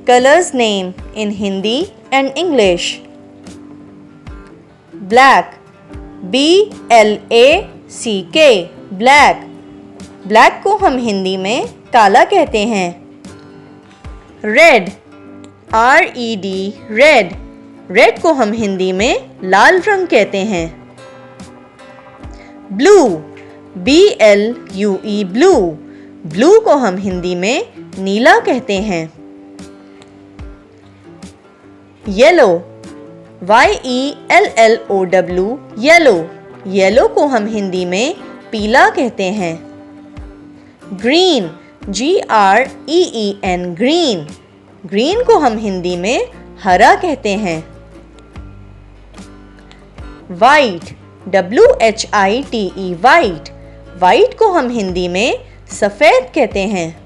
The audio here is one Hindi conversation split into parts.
Colors name in Hindi and English. Black, B-L-A-C-K, black. Black को हम हिंदी में काला कहते हैं. Red, R-E-D, red. रेड को हम हिंदी में लाल रंग कहते हैं. Blue, B-L-U-E, blue. ब्लू को हम हिंदी में नीला कहते हैं. Yellow, Y-E-L-L-O-W, yellow. येलो को हम हिंदी में पीला कहते हैं. Green, G-R-E-E-N, green. ग्रीन को हम हिंदी में हरा कहते हैं. White, W-H-I-T-E, white. वाइट को हम हिंदी में सफेद कहते हैं.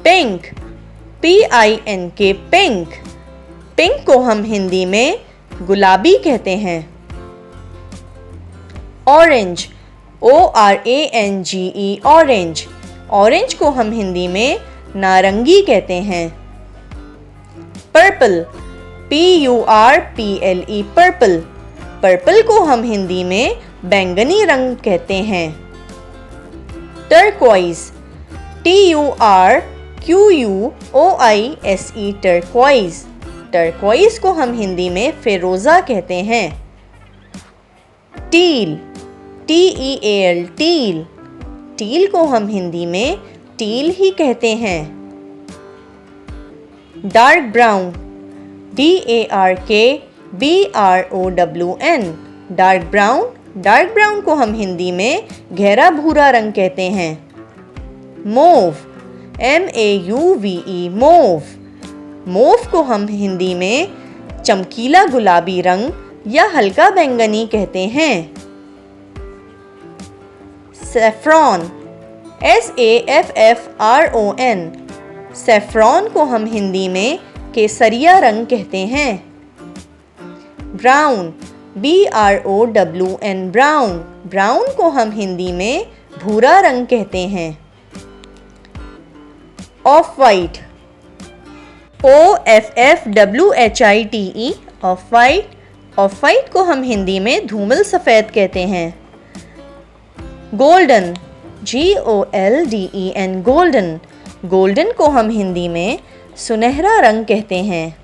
Pink, P-I-N-K, pink. पिंक को हम हिंदी में गुलाबी कहते हैं. Orange, O-R-A-N-G-E, orange. ऑरेंज को हम हिंदी में नारंगी कहते हैं. Purple, P-U-R-P-L-E, purple. पर्पल को हम हिंदी में बैंगनी रंग कहते हैं. Turquoise, T-U-R-Q-U-O-I-S-E, turquoise. टर्कोइज को हम हिंदी में फिरोजा कहते हैं. Till, T-E-A-L, till. टील को हम हिंदी में टील ही कहते हैं. Dark brown, D-A-R-K-B-R-O-W-N, dark brown. Dark brown को हम हिंदी में गहरा भूरा रंग कहते हैं. Mauve, M-A-U-V-E, mauve. मोव को हम हिंदी में चमकीला गुलाबी रंग या हल्का बैंगनी कहते हैं. सैफ्रॉन, S-A-F-F-R-O-N, सैफ्रॉन को हम हिंदी में केसरिया रंग कहते हैं. Brown, B-R-O-W-N, brown. ब्राउन को हम हिंदी में भूरा रंग कहते हैं. Of white, O-F-F-W-H-I-T-E, of white. Of white को हम हिंदी में धूमिल सफ़ेद कहते हैं. Golden, G-O-L-D-E-N, golden. गोल्डन को हम हिंदी में सुनहरा रंग कहते हैं.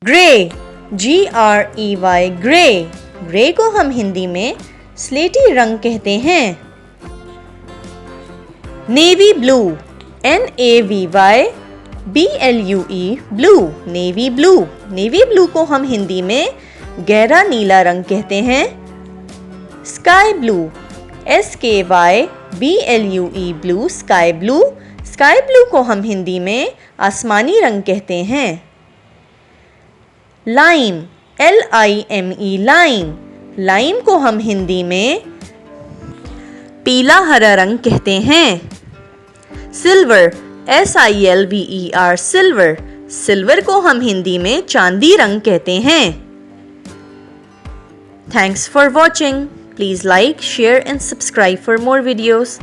Grey, G-R-E-Y, grey. ग्रे को हम हिंदी में स्लेटी रंग कहते हैं. Navy blue, N-A-V-Y-B-L-U-E, blue. Navy blue. Navy blue को हम हिंदी में गहरा नीला रंग कहते हैं. Sky blue, S-K-Y-B-L-U-E, blue. Sky blue. Sky blue को हम हिंदी में आसमानी रंग कहते हैं. Lime, L-I-M-E, lime. लाइम को हम हिंदी में पीला हरा रंग कहते हैं. Silver, S-I-L-V-E-R, silver. सिल्वर को हम हिंदी में चांदी रंग कहते हैं. Thanks for watching. Please like, share and subscribe for more videos.